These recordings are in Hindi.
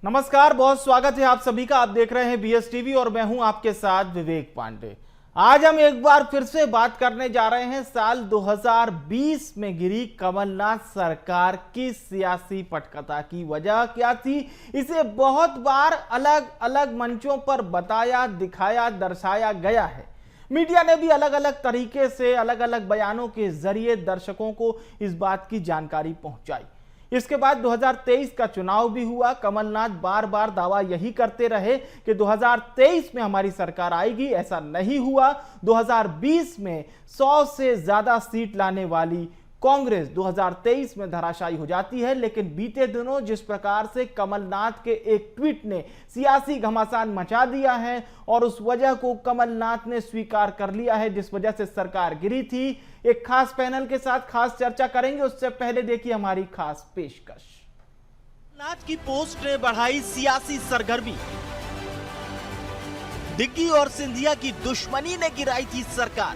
नमस्कार, बहुत स्वागत है आप सभी का। आप देख रहे हैं बीएस टीवी और मैं हूं आपके साथ विवेक पांडे। आज हम एक बार फिर से बात करने जा रहे हैं साल 2020 में गिरी कमलनाथ सरकार की सियासी पटकथा की वजह क्या थी। इसे बहुत बार अलग अलग मंचों पर बताया, दिखाया, दर्शाया गया है। मीडिया ने भी अलग अलग तरीके से अलग अलग बयानों के जरिए दर्शकों को इस बात की जानकारी पहुंचाई। इसके बाद 2023 का चुनाव भी हुआ। कमलनाथ बार बार दावा यही करते रहे कि 2023 में हमारी सरकार आएगी। ऐसा नहीं हुआ। 2020 में 100 से ज्यादा सीट लाने वाली कांग्रेस 2023 में धराशायी हो जाती है। लेकिन बीते दिनों जिस प्रकार से कमलनाथ के एक ट्वीट ने सियासी घमासान मचा दिया है और उस वजह को कमलनाथ ने स्वीकार कर लिया है जिस वजह से सरकार गिरी थी। एक खास पैनल के साथ खास चर्चा करेंगे। उससे पहले देखिए हमारी खास पेशकश। कमलनाथ की पोस्ट ने बढ़ाई सियासी सरगर्मी। दिग्गी और सिंधिया की दुश्मनी ने गिराई थी सरकार।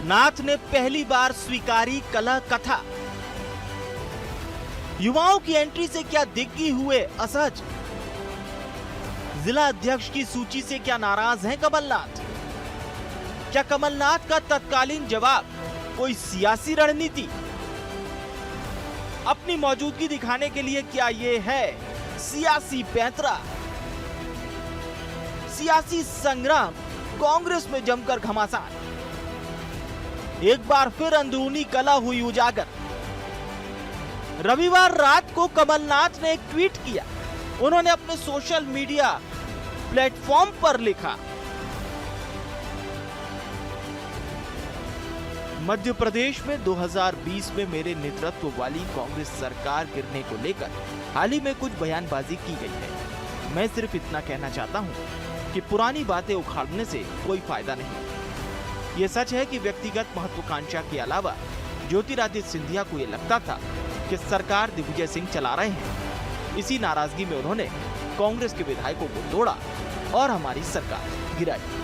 नाथ ने पहली बार स्वीकारी कलह कथा। युवाओं की एंट्री से क्या दिग्गी हुए असहज। जिला अध्यक्ष की सूची से क्या नाराज हैं कमलनाथ। क्या कमलनाथ का तत्कालीन जवाब कोई सियासी रणनीति। अपनी मौजूदगी दिखाने के लिए क्या ये है सियासी पैंतरा। सियासी संग्राम, कांग्रेस में जमकर घमासान। एक बार फिर अंदरूनी कलह हुई उजागर। रविवार रात को कमलनाथ ने एक ट्वीट किया। उन्होंने अपने सोशल मीडिया प्लेटफॉर्म पर लिखा, मध्य प्रदेश में 2020 में मेरे नेतृत्व वाली कांग्रेस सरकार गिरने को लेकर हाल ही में कुछ बयानबाजी की गई है। मैं सिर्फ इतना कहना चाहता हूं कि पुरानी बातें उखाड़ने से कोई फायदा नहीं। ये सच है कि व्यक्तिगत महत्वाकांक्षा के अलावा ज्योतिरादित्य सिंधिया को ये लगता था कि सरकार दिग्विजय सिंह चला रहे हैं। इसी नाराजगी में उन्होंने कांग्रेस के विधायकों को तोड़ा और हमारी सरकार गिराई।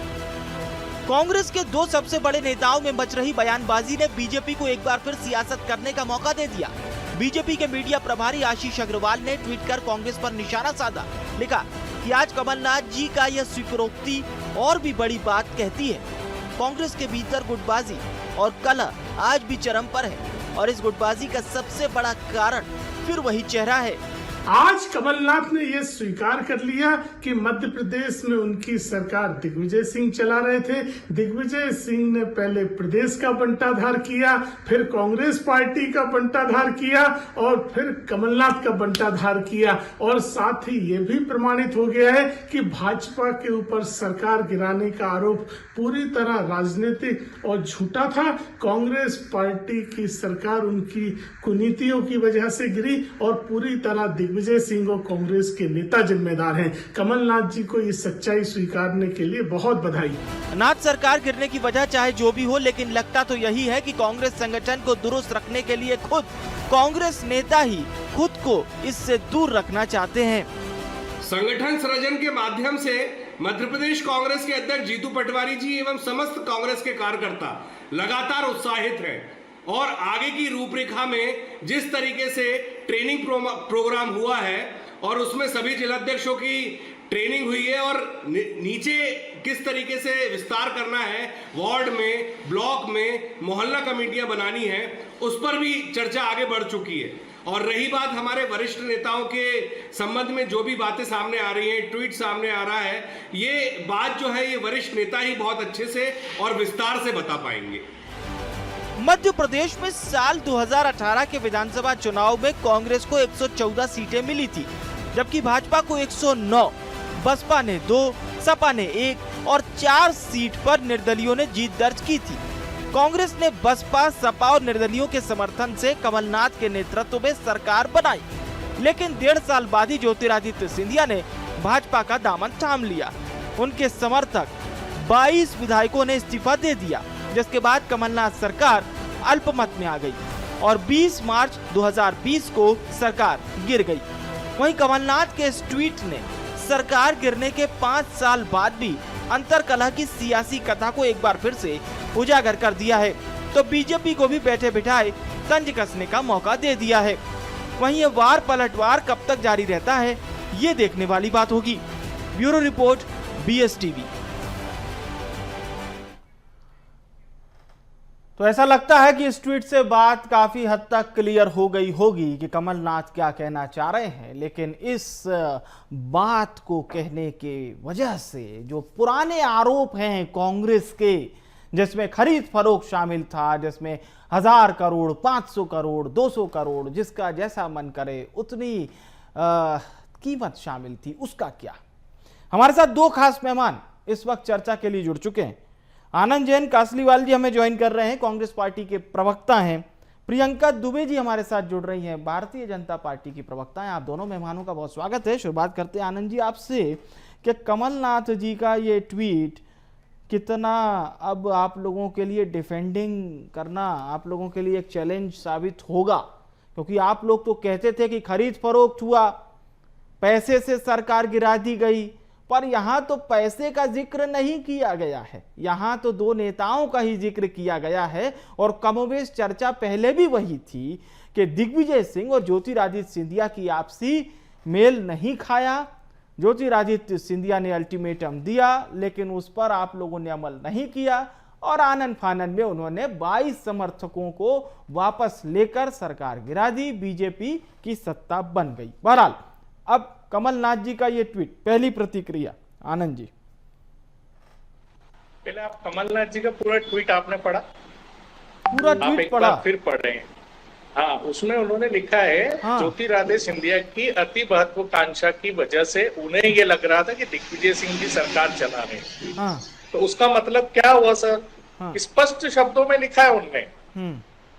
कांग्रेस के दो सबसे बड़े नेताओं में मच रही बयानबाजी ने बीजेपी को एक बार फिर सियासत करने का मौका दे दिया। बीजेपी के मीडिया प्रभारी आशीष अग्रवाल ने ट्वीट कर कांग्रेस पर निशाना साधा। लिखा कि आज कमलनाथ जी का यह स्वीकारोक्ति और भी बड़ी बात कहती है। कांग्रेस के भीतर गुटबाजी और कलह आज भी चरम पर है और इस गुटबाजी का सबसे बड़ा कारण फिर वही चेहरा है। आज कमलनाथ ने यह स्वीकार कर लिया कि मध्य प्रदेश में उनकी सरकार दिग्विजय सिंह चला रहे थे। दिग्विजय सिंह ने पहले प्रदेश का बंटाधार किया, फिर कांग्रेस पार्टी का बंटाधार किया और फिर कमलनाथ का बंटाधार किया। और साथ ही ये भी प्रमाणित हो गया है कि भाजपा के ऊपर सरकार गिराने का आरोप पूरी तरह राजनीतिक और झूठा था। कांग्रेस पार्टी की सरकार उनकी कुनीतियों की वजह से गिरी और पूरी तरह दिग्विजय सिंह और कांग्रेस के नेता जिम्मेदार हैं। कमलनाथ जी को ये सच्चाई स्वीकारने के लिए बहुत बधाई। नाथ सरकार गिरने की वजह चाहे जो भी हो, लेकिन लगता तो यही है कि कांग्रेस संगठन को दुरुस्त रखने के लिए खुद कांग्रेस नेता ही खुद को इससे दूर रखना चाहते हैं। संगठन सृजन के माध्यम से मध्य प्रदेश कांग्रेस के अध्यक्ष जीतू पटवारी जी एवं समस्त कांग्रेस के कार्यकर्ता लगातार उत्साहित हैं और आगे की रूपरेखा में जिस तरीके से ट्रेनिंग प्रोग्राम हुआ है और उसमें सभी जिलाध्यक्षों की ट्रेनिंग हुई है और नीचे किस तरीके से विस्तार करना है, वार्ड में, ब्लॉक में मोहल्ला कमेटियां बनानी है, उस पर भी चर्चा आगे बढ़ चुकी है। और रही बात हमारे वरिष्ठ नेताओं के संबंध में जो भी बातें सामने आ रही हैं, ट्वीट सामने आ रहा है, ये बात जो है ये वरिष्ठ नेता ही बहुत अच्छे से और विस्तार से बता पाएंगे। मध्य प्रदेश में साल 2018 के विधानसभा चुनाव में कांग्रेस को 114 सीटें मिली थी, जबकि भाजपा को 109, बसपा ने 2, सपा ने 1 और 4 सीट पर निर्दलियों ने जीत दर्ज की थी। कांग्रेस ने बसपा, सपा और निर्दलियों के समर्थन से कमलनाथ के नेतृत्व में सरकार बनाई, लेकिन 1.5 साल बाद ही ज्योतिरादित्य सिंधिया ने भाजपा का दामन थाम लिया। उनके समर्थक 22 विधायकों ने इस्तीफा दे दिया, जिसके बाद कमलनाथ सरकार अल्पमत में आ गई और 20 मार्च 2020 को सरकार गिर गई। वहीं कमलनाथ के इस ट्वीट ने सरकार गिरने के 5 साल बाद भी अंतरकलह की सियासी कथा को एक बार फिर से उजागर कर दिया है, तो बीजेपी को भी बैठे बिठाए तंज कसने का मौका दे दिया है। वहीं ये वार पलटवार कब तक जारी रहता है, ये देखने वाली बात होगी। Bureau report, BSTV। तो ऐसा लगता है कि इस ट्वीट से बात काफी हद तक क्लियर हो गई होगी कि कमलनाथ क्या कहना चाह रहे हैं, लेकिन इस बात को कहने के वजह से जो पुराने आरोप हैं कांग्रेस के, जिसमें खरीद फरोख्त शामिल था, जिसमें 1000 करोड़, 500 करोड़, 200 करोड़, जिसका जैसा मन करे उतनी कीमत शामिल थी, उसका क्या। हमारे साथ दो खास मेहमान इस वक्त चर्चा के लिए जुड़ चुके हैं। आनंद जैन कासलीवाल जी हमें ज्वाइन कर रहे हैं, कांग्रेस पार्टी के प्रवक्ता हैं। प्रियंका दुबे जी हमारे साथ जुड़ रही हैं, भारतीय जनता पार्टी की प्रवक्ता हैं। आप दोनों मेहमानों का बहुत स्वागत है। शुरुआत करते हैं आनंद जी आपसे कि कमलनाथ जी का ये ट्वीट कितना अब आप लोगों के लिए डिफेंडिंग करना, आप लोगों के लिए एक चैलेंज साबित होगा, क्योंकि आप लोग तो कहते थे कि खरीद फरोख्त हुआ, पैसे से सरकार गिरा दी गई, पर यहां तो पैसे का जिक्र नहीं किया गया है, यहां तो दो नेताओं का ही जिक्र किया गया है। और कमोबेश चर्चा पहले भी वही थी कि दिग्विजय सिंह और ज्योतिरादित्य सिंधिया की आपसी मेल नहीं खाया। ज्योतिरादित्य सिंधिया ने अल्टीमेटम दिया, लेकिन उस पर आप लोगों ने अमल नहीं किया और आनन फानन में उन्होंने 22 समर्थकों को वापस लेकर सरकार गिरा दी, बीजेपी की सत्ता बन गई। बहरहाल अब कमलनाथ जी का ये ट्वीट, पहली प्रतिक्रिया आनंद जी। पहले आप कमलनाथ जी का पूरा ट्वीट आपने पढ़ा? पूरा ट्वीट पढ़ा? फिर पढ़ रहे हैं। हाँ, उसमें उन्होंने लिखा है, हाँ। ज्योतिरादित्य सिंधिया की अति महत्वाकांक्षा की वजह से उन्हें ये लग रहा था कि दिग्विजय सिंह की सरकार चला रहे हैं। हाँ। तो उसका मतलब क्या हुआ सर? हाँ। स्पष्ट शब्दों में लिखा है उनने।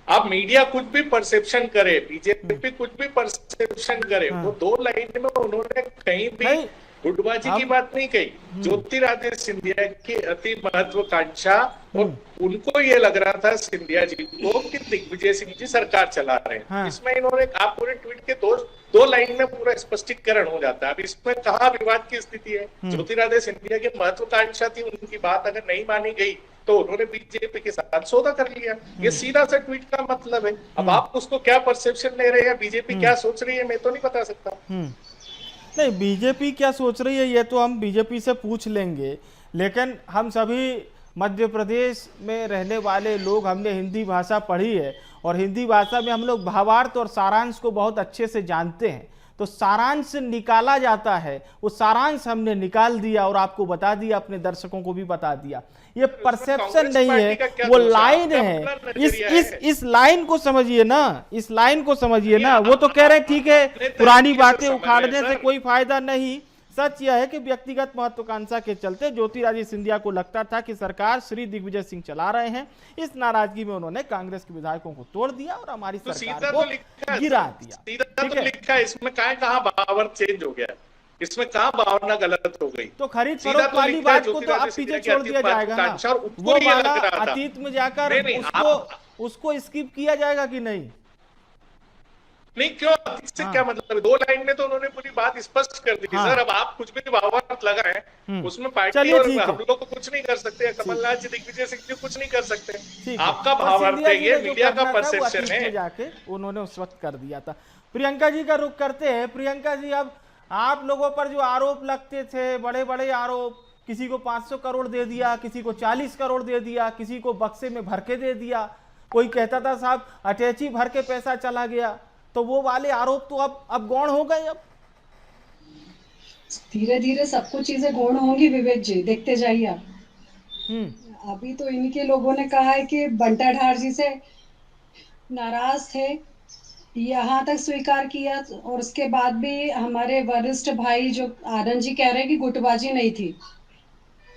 आप मीडिया कुछ भी परसेप्शन करे, बीजेपी कुछ भी परसेप्शन करे, वो दो लाइन में उन्होंने कहीं भी गुटबाजी की बात नहीं कही। ज्योतिरादित्य सिंधिया की अति महत्वाकांक्षा, और उनको ये लग रहा था सिंधिया जी को कि दिग्विजय सिंह जी सरकार चला रहे हैं। इसमें इन्होंने, आप पूरे ट्वीट के दो लाइन में पूरा स्पष्टीकरण हो जाता है। अब इसमें कहाँ विवाद की स्थिति है? ज्योतिरादित्य सिंधिया की महत्वाकांक्षा थी, उनकी बात अगर नहीं मानी गई तो उन्होंने बीजेपी के साथ सौदा कर लिया। ये सीधा सा ट्वीट का मतलब है। अब आप उसको क्या परसेप्शन ले रहे हैं, बीजेपी क्या सोच रही है, मैं तो नहीं बता सकता। नहीं, बीजेपी क्या सोच रही है ये तो हम बीजेपी से पूछ लेंगे, लेकिन हम सभी मध्य प्रदेश में रहने वाले लोग, हमने हिंदी भाषा पढ़ी है और हिंदी भाषा में हम लोग भावार्थ और सारांश को बहुत अच्छे से जानते हैं। तो सारांश निकाला जाता है, वो सारांश हमने निकाल दिया और आपको बता दिया, अपने दर्शकों को भी बता दिया। ये परसेप्शन नहीं है, वो लाइन है। इस लाइन को समझिए ना, इस लाइन को समझिए ना। वो तो कह रहे हैं ठीक है, पुरानी बातें उखाड़ने से कोई फायदा नहीं। सच यह है कि व्यक्तिगत महत्वाकांक्षा के चलते ज्योतिरादित्य सिंधिया को लगता था कि सरकार श्री दिग्विजय सिंह चला रहे हैं। इस नाराजगी में उन्होंने कांग्रेस के विधायकों को तोड़ दिया और हमारी सरकार को गिरा दिया। सीधा तो लिखा है, इसमें कहाँ बावर चेंज हो गया, इसमें कहाँ भावना गलत हो गई? तो खरीद फरोख्त वाली बात को तो अब पीछे छोड़ दिया जाएगा ना, वो वाला अतीत में जाकर उसको स्किप किया जाएगा कि नहीं? नहीं, क्यों? इससे क्या मतलब है? दो लाइन में तो उन्होंने पूरी बात स्पष्ट कर दी। सर, अब आप कुछ भी भावार्थ लगाएं, उसमें पार्टी और हम लोग कुछ नहीं कर सकते, कमलनाथ जी, दिग्विजय सिंह जी कुछ नहीं कर सकते। आपका भावार्थ है, ये मीडिया का परसेप्शन है। जाके उन्होंने उस वक्त कर दिया था। प्रियंका जी का रुख करते हैं। प्रियंका जी, अब आप लोगों पर जो आरोप लगते थे, बड़े बड़े आरोप, किसी को 500 करोड़ दे दिया, किसी को 40 करोड़ दे दिया, किसी को बक्से में भर के दे दिया, कोई कहता था साहब अटैची भर के पैसा चला गया, तो वो वाले आरोप तो अब गौण हो गए। अब धीरे धीरे सब कुछ चीजें गौण होंगी विवेक जी, देखते जाइए आप। अभी तो इनके लोगों ने कहा है कि बंटा ढार जी से नाराज थे, यहाँ तक स्वीकार किया, और उसके बाद भी हमारे वरिष्ठ भाई जो आनंद जी कह रहे हैं कि गुटबाजी नहीं थी,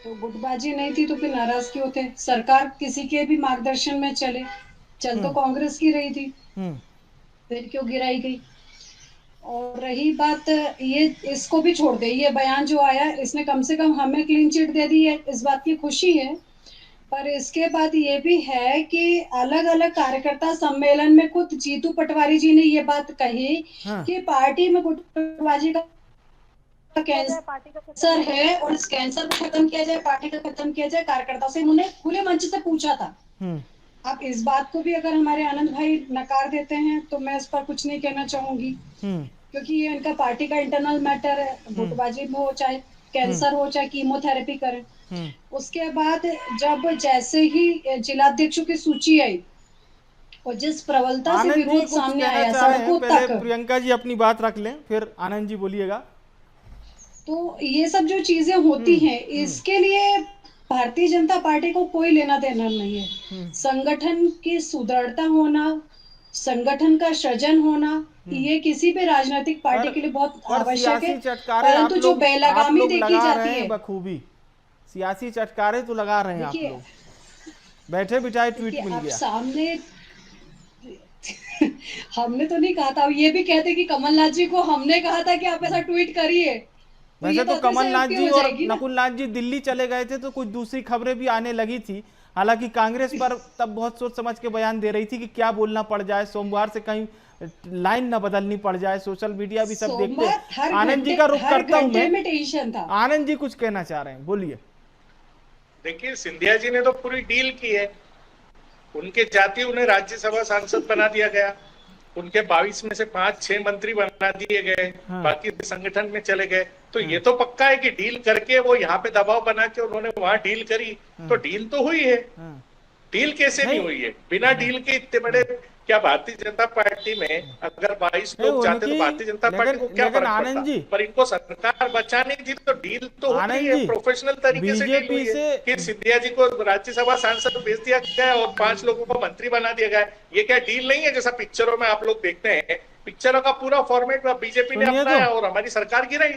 तो गुटबाजी नहीं थी तो फिर नाराज क्यों थे? सरकार किसी के भी मार्गदर्शन में चल तो कांग्रेस की रही थी, फिर क्यों गिराई गई? और रही बात ये, इसको भी छोड़ दे, ये बयान जो आया इसने कम से कम हमें क्लीन चिट दे दी है, इस बात की खुशी है। पर इसके बाद ये भी है कि अलग अलग कार्यकर्ता सम्मेलन में खुद जीतू पटवारी जी ने ये बात कही कि पार्टी में गुटबाजी का कैंसर है और इस कैंसर को खत्म किया जाए, पार्टी का खत्म किया जाए। कार्यकर्ताओं से उन्होंने खुले मंच से पूछा था आप इस बात को भी अगर हमारे आनंद भाई नकार देते हैं तो मैं इस पर कुछ नहीं कहना चाहूंगी, क्योंकि ये इनका पार्टी का इंटरनल मैटर है। गुटबाजी में हो, चाहे कैंसर हो, चाहे कीमोथेरेपी करें। उसके बाद जब जैसे ही जिलाध्यक्षों की सूची आई और जिस प्रबलता से विरोध सामने आया सड़कों तक, प्रियंका जी अपनी बात रख लें, फिर आनंद जी बोलिएगा। तो ये सब जो चीजें होती हैं, इसके लिए भारतीय जनता पार्टी को कोई लेना देना नहीं है। संगठन की सुदृढ़ता होना, संगठन का सृजन होना, ये किसी भी राजनीतिक पार्टी के लिए बहुत आवश्यक है। परंतु जो बेलगामी देखी जाती है बखूबी, सियासी चटकारे तो लगा रहे हैं आप लोग, बैठे बिठाए ट्वीट मिल गया सामने। हमने तो नहीं कहा था, ये भी कहते कि कमलनाथ जी को हमने कहा था कि आप ऐसा ट्वीट करिए। वैसे तो कमलनाथ जी और नकुलनाथ जी दिल्ली चले गए थे तो कुछ दूसरी खबरें भी आने लगी थी। हालांकि कांग्रेस पर तब बहुत सोच समझ के बयान दे रही थी कि क्या बोलना पड़ जाए, सोमवार से कहीं लाइन न बदलनी पड़ जाए। सोशल मीडिया भी सब देखते हैं। आनंद जी का रुख करता हूं मैं। आनंद जी कुछ कहना चाह रहे हैं, बोलिए। देखिए, सिंधिया जी ने तो पूरी डील की है। उनके जाति उन्हें राज्यसभा सांसद बना दिया गया, उनके 22 में से 5-6 मंत्री बना दिए गए, बाकी संगठन में चले गए। तो ये तो पक्का है कि डील करके वो यहाँ पे दबाव बना के उन्होंने वहां डील करी, तो डील तो हुई है। डील कैसे नहीं हुई है? बिना डील के इतने बड़े, क्या भारतीय जनता पार्टी में अगर 22 लोग जाते तो भारतीय जनता पार्टी को क्या फर्क पड़ता? पर इनको सरकार बचानी थी, तो डील तो होती है, प्रोफेशनल तरीके से डील हुई है कि सिंधिया जी को राज्यसभा सांसद भेज दिया गया और 5 लोगों को मंत्री बना दिया गया। ये क्या डील नहीं है जैसा पिक्चरों में आप लोग देखते हैं? पिक्चरों का पूरा फॉर्मेट बीजेपी ने अपनाया और हमारी सरकार गिराई।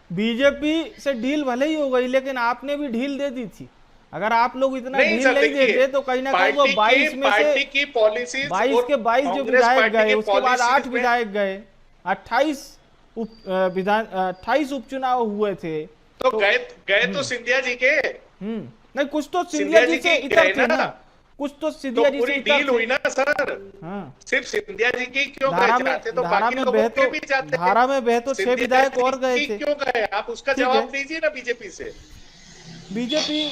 बीजेपी से डील भले ही हो गई, लेकिन आपने भी ढील दे दी थी। अगर आप लोग इतना ढील नहीं देते तो कहीं ना कहीं वो 22 में से 22 के 22 जो विधायक गए, उसके बाद 8 विधायक गए, 28 उपचुनाव हुए थे, तो गए तो सिंधिया जी के नहीं, कुछ तो सिंधिया जी से इतर थे ना, कुछ तो सिंधिया जी से इतर डील हुई ना सर। सिर्फ सिंधिया जी की क्यों जाते? तो बाकी लोगों के भी जाते। धारा में बहे तो 6 विधायक और गए थे, क्यों गए? आप उसका जवाब दीजिए ना बीजेपी से। बीजेपी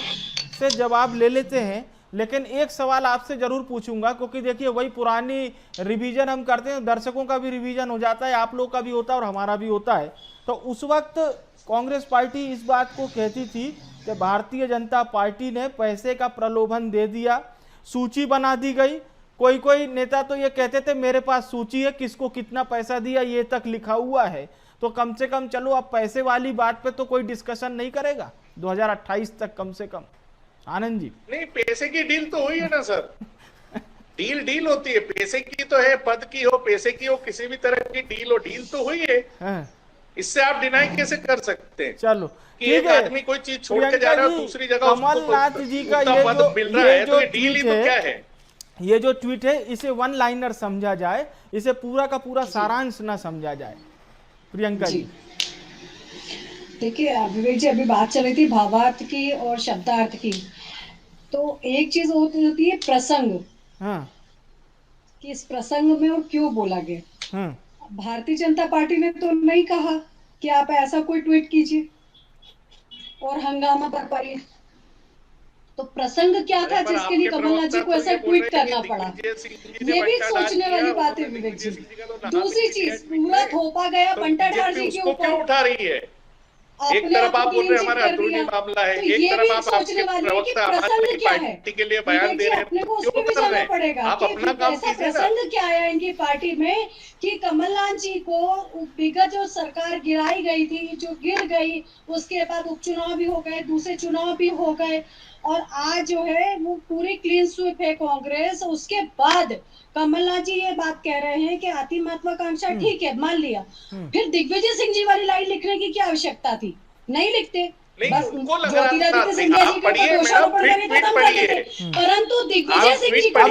से जवाब ले लेते हैं, लेकिन एक सवाल आपसे जरूर पूछूंगा, क्योंकि देखिए वही पुरानी रिवीजन हम करते हैं, दर्शकों का भी रिवीजन हो जाता है, आप लोग का भी होता है और हमारा भी होता है। तो उस वक्त कांग्रेस पार्टी इस बात को कहती थी कि भारतीय जनता पार्टी ने पैसे का प्रलोभन दे दिया, सूची बना दी गई। कोई कोई नेता तो ये कहते थे मेरे पास सूची है, किसको कितना पैसा दिया ये तक लिखा हुआ है। तो कम से कम चलो अब पैसे वाली बात पे तो कोई डिस्कशन नहीं करेगा 2028 तक कम से कम। आनंद जी, नहीं, पैसे की डील तो हुई है ना सर। डील होती है, पैसे की तो है, पद की हो, पैसे की हो, किसी भी तरह की डील हो, डील तो हुई है। इससे आप डिनाई कैसे कर सकते हैं? चलो कि एक आदमी कोई चीज छोड़ के जा रहा है दूसरी जगह कमलनाथ जी का ये जो मिल रहा है, तो डील ही तो क्या है? ये जो ट्वीट है इसे वन लाइनर समझा जाए, इसे पूरा का पूरा सारांश ना समझा जाए। प्रियंका जी, देखिए विवेक जी, अभी बात चल रही थी भावार्थ की और शब्दार्थ की। तो एक चीज होती है प्रसंग, कि इस प्रसंग में और क्यों बोला गया। भारतीय जनता पार्टी ने तो नहीं कहा कि आप ऐसा कोई ट्वीट कीजिए और हंगामा बरपाइए। तो प्रसंग क्या था जिसके लिए कमलनाथ जी को ऐसा ट्वीट करना पड़ा? ये भी सोचने वाली बात है विवेक जी। दूसरी चीज, पूरा थोपा गया बंटाधार जी के ऊपर। उठा रही है, एक तरफ आप बोल रहे हैं हमारा अंदरूनी मामला है, एक तरफ आप आपके प्रवक्ता हमारी पार्टी के लिए बयान दे रहे हैं, क्यों कर रहे हैं? आप अपना काम कीजिए ना। प्रसंग क्या आया इनकी पार्टी में कि कमलनाथ जी को विगत जो सरकार गिराई गई थी, जो गिर गई, उसके बाद उपचुनाव भी हो गए, दूसरे चुनाव भी हो गए, और आज जो है वो पूरी क्लीन स्वीप है कांग्रेस। उसके बाद कमलनाथ जी ये बात कह रहे हैं कि अति महत्वाकांक्षा ठीक है, मान लिया, फिर दिग्विजय सिंह जी वाली लाइन लिखने की क्या आवश्यकता थी? नहीं लिखते, बस ज्योतिरादित्य सिंधिया जी के ऊपर दोषारोपण करके खत्म कर देते। परंतु दिग्विजय सिंह जी को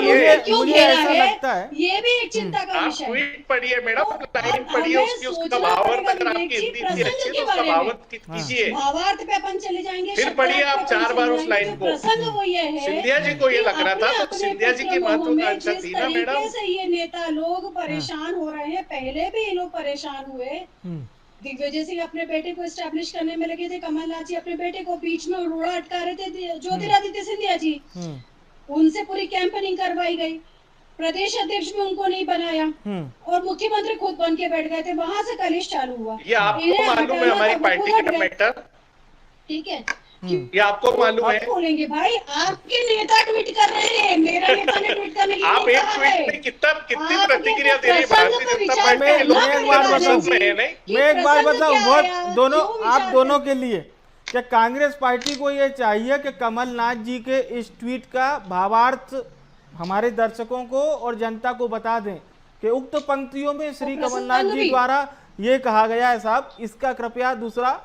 क्यों घेरा है, ये भी एक चिंता का विषय है। पढ़िए मैडम, लाइन पढ़िए, उसका भावार्थ अगर आपकी हिंदी इतनी अच्छी है तो उसका भावार्थ कीजिए। भावार्थ पे अपन चले जाएंगे, फिर पढ़िए आप 4 बार उस लाइन को। प्रसंग वो ये है, सिंधिया जी को ये लग रहा था तो सिंधिया जी की महत्वाकांक्षा थी ना मैडम। से ये नेता लोग परेशान हो रहे हैं, पहले भी ये लोग परेशान हुए। दिग्विजय सिंह अपने बेटे को एस्टैब्लिश करने में लगे थे, कमलनाथ जी अपने बेटे को बीच में रोड़ा अटका रहे थे, ज्योतिरादित्य सिंधिया जी। उनसे पूरी कैंपेनिंग करवाई गई, प्रदेश अध्यक्ष भी उनको नहीं बनाया और मुख्यमंत्री खुद बन के बैठ गए थे। वहां से कलिश चालू हुआ। ये आपको मालूम है हमारी पार्टी का मैटर? ठीक है, ये आपको मालूम है? बोलेंगे भाई आपके नेता ट्वीट कर रहे हैं, मेरा नेता ने ट्वीट करने के लिए आप एक ट्वीट में कितनी प्रतिक्रिया दे रही है भारतीय जनता पार्टी के लोग? मैं एक बार बताऊं बहुत दोनों आप दोनों के लिए कि कांग्रेस पार्टी को ये चाहिए कि कमलनाथ जी के इस ट्वीट का भावार्थ हमारे दर्शकों को और जनता को बता दें कि उक्त पंक्तियों में श्री कमलनाथ जी द्वारा ये कहा गया है साहब, इसका कृपया दूसरा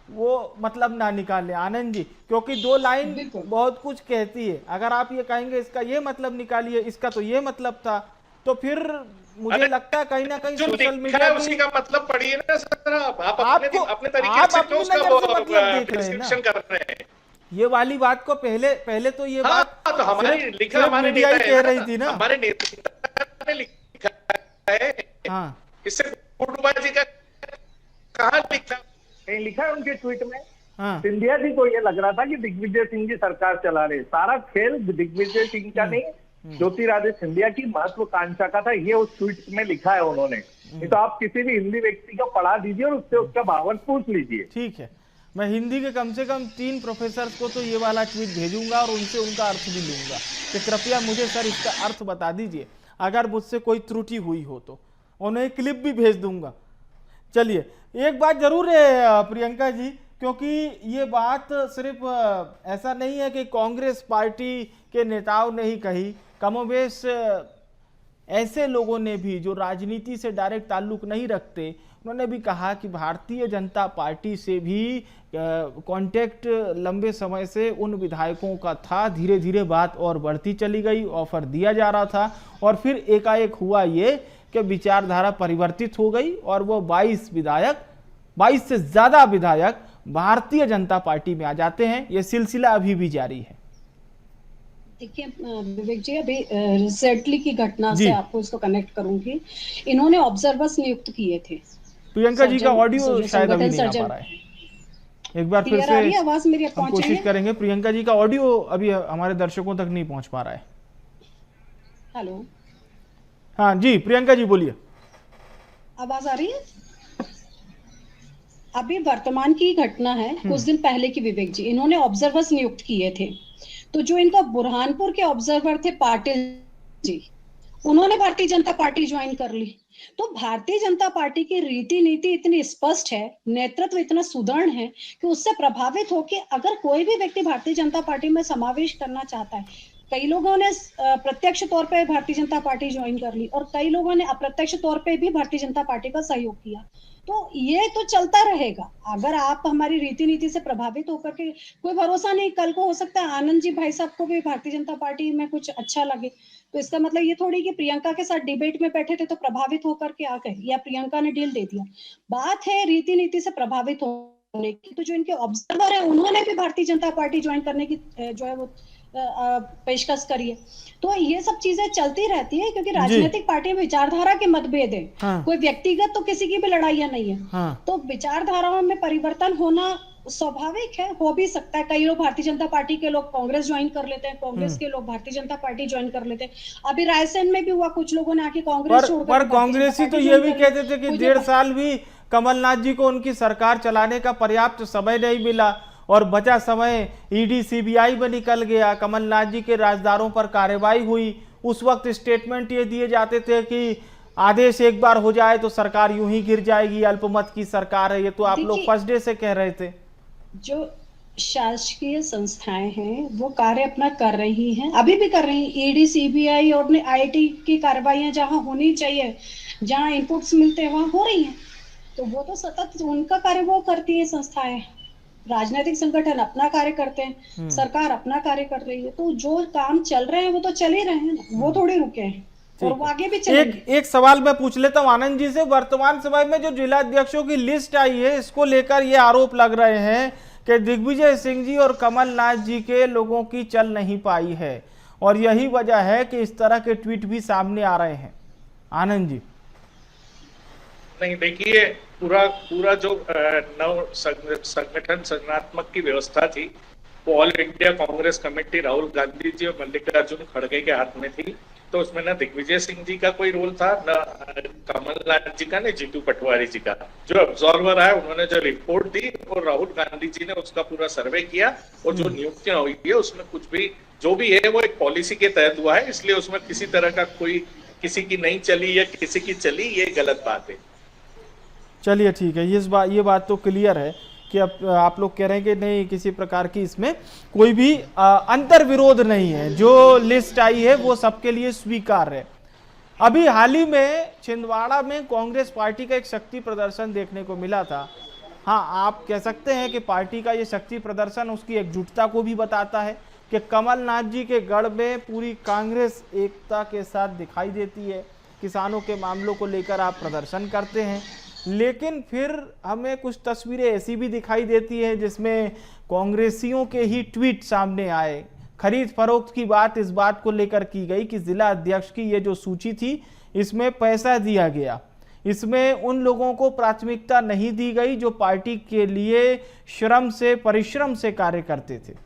वो मतलब ना निकालें आनंद जी, क्योंकि दो लाइन बहुत कुछ कहती है। अगर आप ये कहेंगे इसका ये मतलब निकालिए, इसका तो ये मतलब था, तो फिर मुझे लगता है कहीं ना कहीं सोशल मीडिया उसी का मतलब पढ़िए ना सर, आप अपने तरीके से क्यों उसका मतलब डिस्क्रिप्शन कर रहे हैं? ये वाली बात को पहले तो ये बात तो हमारे लिखा हमारे मीडिया ही कह रही थी ना, हमारे नेता ने लिखा है। हाँ, इससे गुटबाजी का कहाँ लिखा? कहीं लिखा है उनके ट्वीट में? हाँ। सिंधिया जी को ये लग रहा था कि दिग्विजय सिंह जी सरकार चला रहे, सारा खेल दिग्विजय सिंह का नहीं, ज्योतिरादित्य सिंधिया की महत्वाकांक्षा का था, ये उस ट्वीट में लिखा है उन्होंने। नहीं तो आप किसी भी हिंदी व्यक्ति को पढ़ा दीजिए और उससे उसका भावन पूछ लीजिए। ठीक है, मैं हिंदी के कम से कम 3 प्रोफेसर को तो ये वाला ट्वीट भेजूंगा और उनसे उनका अर्थ भी लूंगा कि कृपया मुझे सर इसका अर्थ बता दीजिए, अगर मुझसे कोई त्रुटि हुई हो तो उन्हें क्लिप भी भेज दूंगा। चलिए, एक बात जरूर है प्रियंका जी, क्योंकि ये बात सिर्फ ऐसा नहीं है कि कांग्रेस पार्टी के नेताओं ने ही कही, कमोबेश ऐसे लोगों ने भी जो राजनीति से डायरेक्ट ताल्लुक नहीं रखते, उन्होंने भी कहा कि भारतीय जनता पार्टी से भी कांटेक्ट लंबे समय से उन विधायकों का था, धीरे धीरे बात और बढ़ती चली गई, ऑफर दिया जा रहा था और फिर एकाएक हुआ ये कि विचारधारा परिवर्तित हो गई और वो 22 से ज्यादा विधायक भारतीय जनता पार्टी में आ जाते हैं। ये सिलसिला अभी भी जारी है। देखिए विवेक जी, अभी रिसेंटली की घटना से आपको इसको कनेक्ट करूंगी। इन्होंने ऑब्जर्वर्स नियुक्त किए थे। प्रियंका जी का ऑडियो शायद अभी नहीं आ पा रहा है, एक बार फिर से आवाज मेरी हम कोशिश करेंगे। प्रियंका जी का ऑडियो अभी हमारे दर्शकों तक नहीं पहुंच पा रहा है। हेलो, हाँ जी प्रियंका जी बोलिए। आवाज आ रही है? अभी वर्तमान की घटना है, कुछ दिन पहले की विवेक जी, इन्होंने ऑब्जर्वर्स नियुक्त किए थे। तो जो इनका बुरहानपुर के ऑब्जर्वर थे पाटिल जी, उन्होंने भारतीय जनता पार्टी ज्वाइन कर ली। तो भारतीय जनता पार्टी की रीति नीति इतनी स्पष्ट है, नेतृत्व इतना सुदृढ़ है कि उससे प्रभावित होकर अगर कोई भी व्यक्ति भारतीय जनता पार्टी में समावेश करना चाहता है, कई लोगों ने प्रत्यक्ष तौर पे भारतीय जनता पार्टी ज्वाइन कर ली और कई लोगों ने अप्रत्यक्ष तौर पे भी भारतीय जनता पार्टी का सहयोग किया। तो ये तो चलता रहेगा। अगर आप हमारी रीति नीति से प्रभावित होकर के, कोई भरोसा नहीं, कल को हो सकता है आनंद जी भाई साहब को भी भारतीय जनता पार्टी में कुछ अच्छा लगे, तो इसका मतलब ये थोड़ी कि प्रियंका के साथ डिबेट में बैठे थे तो प्रभावित होकर के आ गए या प्रियंका ने डील दे दिया। बात है रीति नीति से प्रभावित होने की। तो जो इनके ऑब्जर्वर है उन्होंने भी भारतीय जनता पार्टी ज्वाइन करने की जो है वो पेशकश करी है। तो ये सब चीजें चलती रहती है क्योंकि राजनीतिक पार्टी में विचारधारा के मतभेद है। हाँ। कोई व्यक्तिगत तो किसी की भी लड़ाइयां नहीं है। हाँ। तो विचारधाराओं में परिवर्तन होना स्वाभाविक है, हो भी सकता है। कई लोग भारतीय जनता पार्टी के लोग कांग्रेस ज्वाइन कर लेते हैं, कांग्रेस के लोग भारतीय जनता पार्टी ज्वाइन कर लेते हैं। अभी रायसेन में भी हुआ, कुछ लोगों ने आके कांग्रेस छोड़कर, पर कांग्रेसी तो ये भी कहते थे कि 1.5 साल भी कमलनाथ जी को उनकी सरकार चलाने का पर्याप्त समय नहीं मिला और बचा समय ईडी सीबीआई में निकल गया, कमलनाथ जी के राजदारों पर कार्रवाई हुई। उस वक्त स्टेटमेंट ये दिए जाते थे कि आदेश एक बार हो जाए तो सरकार यूं ही गिर जाएगी, अल्पमत की सरकार है। ये तो आप लोग फर्स्ट डे से कह रहे थे। जो शासकीय संस्थाएं हैं वो कार्य अपना कर रही हैं, अभी भी कर रही हैं। ईडी सीबीआई और आईटी की कार्रवाइयां जहां होनी चाहिए, जहां इनपुट्स मिलते हैं वहां हो रही हैं। तो वो तो सतत उनका कार्य वो करती है संस्थाएं। राजनीतिक संगठन अपना कार्य करते हैं, सरकार अपना कार्य कर रही है। तो जो काम चल रहे हैं वो तो चल ही रहे हैं ना, वो थोड़ी रुके हैं और वो आगे भी चलेंगे। एक सवाल मैं पूछ लेता हूं आनंद जी से। वर्तमान समय में जो जिला अध्यक्षों की लिस्ट आई है, इसको लेकर ये आरोप लग रहे हैं कि दिग्विजय सिंह जी और कमलनाथ जी के लोगों की चल नहीं पाई है और यही वजह है कि इस तरह के ट्वीट भी सामने आ रहे हैं। आनंद जी। नहीं, देखिए पूरा जो नव संगठन संगठनात्मक की व्यवस्था थी वो all India Congress committee Rahul Gandhi ji और मल्लिकार्जुन खड़गे के हाथ में थी। तो उसमें न दिग्विजय सिंह जी का कोई रोल था, न कमलनाथ जी का, न जीतू पटवारी जी का। जो ऑब्जर्वर है उन्होंने जो रिपोर्ट दी और राहुल गांधी जी ने उसका पूरा सर्वे किया, और जो नियुक्तियां हुई है उसमें कुछ भी जो भी है वो एक पॉलिसी के तहत हुआ है, इसलिए उसमें किसी तरह का कोई किसी की नहीं चली या किसी की चली, ये गलत बात है। चलिए ठीक है, ये बात तो क्लियर है कि अब आप लोग कह रहे हैं कि नहीं, किसी प्रकार की इसमें कोई भी अंतर विरोध नहीं है, जो लिस्ट आई है वो सबके लिए स्वीकार्य है। अभी हाल ही में छिंदवाड़ा में कांग्रेस पार्टी का एक शक्ति प्रदर्शन देखने को मिला था। हाँ, आप कह सकते हैं कि पार्टी का ये शक्ति प्रदर्शन उसकी एकजुटता को भी बताता है कि कमलनाथ जी के गढ़ में पूरी कांग्रेस एकता के साथ दिखाई देती है। किसानों के मामलों को लेकर आप प्रदर्शन करते हैं, लेकिन फिर हमें कुछ तस्वीरें ऐसी भी दिखाई देती है जिसमें कांग्रेसियों के ही ट्वीट सामने आए। खरीद फरोख्त की बात इस बात को लेकर की गई कि जिला अध्यक्ष की ये जो सूची थी इसमें पैसा दिया गया, इसमें उन लोगों को प्राथमिकता नहीं दी गई जो पार्टी के लिए श्रम से परिश्रम से कार्य करते थे।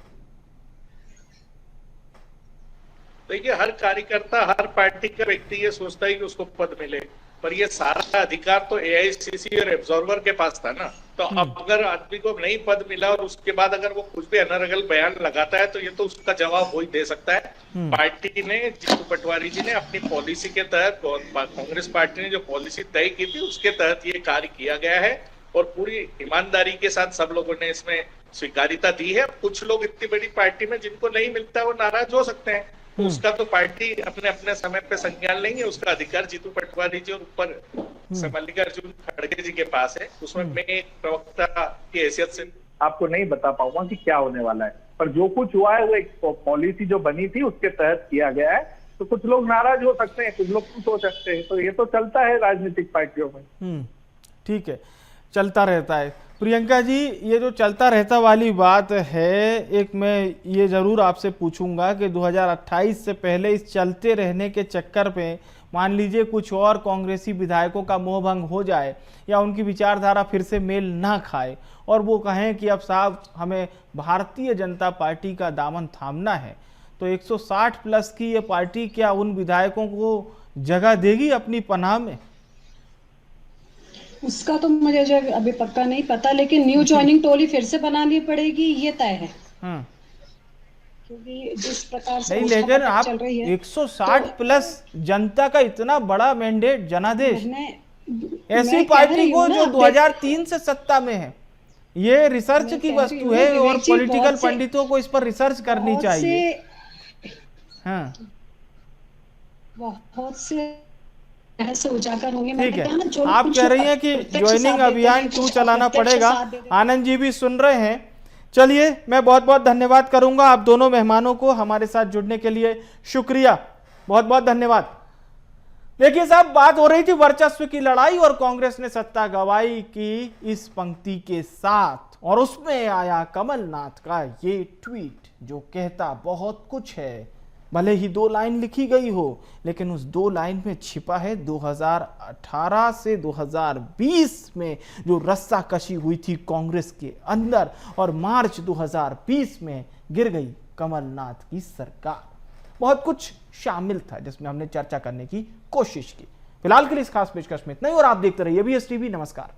देखिए, हर कार्यकर्ता, हर पार्टी का व्यक्ति ये सोचता है कि उसको पद मिले, पर ये सारा अधिकार तो एआईसीसी और ऑब्जर्वर के पास था ना। तो अब अगर आदमी को नहीं पद मिला और उसके बाद अगर वो कुछ भी अनर्गल बयान लगाता है तो ये तो उसका जवाब वही दे सकता है। पार्टी ने, जीतू पटवारी जी ने अपनी पॉलिसी के तहत, कांग्रेस पार्टी ने जो पॉलिसी तय की थी उसके तहत ये कार्य किया गया है, और पूरी ईमानदारी के साथ सब लोगों ने इसमें स्वीकारिता दी है। कुछ लोग इतनी बड़ी पार्टी में जिनको नहीं मिलता वो नाराज हो सकते हैं, तो उसका तो पार्टी अपने अपने समय पे संज्ञान लेंगे, उसका अधिकार जीतू पटवारी जी और ऊपर से मल्लिकार्जुन खड़गे जी के पास है। उसमें मैं एक प्रवक्ता की हैसियत से आपको नहीं बता पाऊंगा कि क्या होने वाला है, पर जो कुछ हुआ है वो एक पॉलिसी जो बनी थी उसके तहत किया गया है। तो कुछ लोग नाराज हो सकते हैं, कुछ लोग खुश हो सकते हैं, तो ये तो चलता है राजनीतिक पार्टियों में। ठीक है, चलता रहता है। प्रियंका जी, ये जो चलता रहता वाली बात है, एक मैं ये जरूर आपसे पूछूंगा कि 2028 से पहले इस चलते रहने के चक्कर पे मान लीजिए कुछ और कांग्रेसी विधायकों का मोहभंग हो जाए या उनकी विचारधारा फिर से मेल ना खाए और वो कहें कि अब साहब हमें भारतीय जनता पार्टी का दामन थामना है, तो 160 प्लस की ये पार्टी क्या उन विधायकों को जगह देगी अपनी पनाह में? उसका तो मुझे जो अभी पक्का नहीं पता, लेकिन न्यू ज्वाइनिंग टोली फिर से बनानी पड़ेगी, ये तय है। क्योंकि जिस प्रकार से नहीं, लेकिन आप चल रही है 160 तो प्लस जनता का इतना बड़ा मैंडेट, जनादेश, ऐसी मैं पार्टी को जो 2003 से सत्ता में है, ये रिसर्च की वस्तु है और पॉलिटिकल पंडितों को इस पर रिसर्च करनी चाहिए। हाँ, बहुत से उजागर होंगे। ठीक है, आप कह रही हैं कि ज्वाइनिंग अभियान 2 चलाना पड़ेगा। आनंद जी भी सुन रहे हैं। चलिए, मैं बहुत बहुत धन्यवाद करूंगा आप दोनों मेहमानों को हमारे साथ जुड़ने के लिए। शुक्रिया, बहुत बहुत धन्यवाद। देखिए साहब, बात हो रही थी वर्चस्व की लड़ाई और कांग्रेस ने सत्ता गवाई की इस पंक्ति के साथ, और उसमें आया कमलनाथ का ये ट्वीट जो कहता बहुत कुछ है। भले ही 2 लाइन लिखी गई हो, लेकिन उस 2 लाइन में छिपा है 2018 से 2020 में जो रस्साकशी हुई थी कांग्रेस के अंदर, और मार्च 2020 में गिर गई कमलनाथ की सरकार। बहुत कुछ शामिल था जिसमें हमने चर्चा करने की कोशिश की। फिलहाल के लिए इस खास पेशकश में इतना ही, और आप देखते रहिए BS TV। नमस्कार।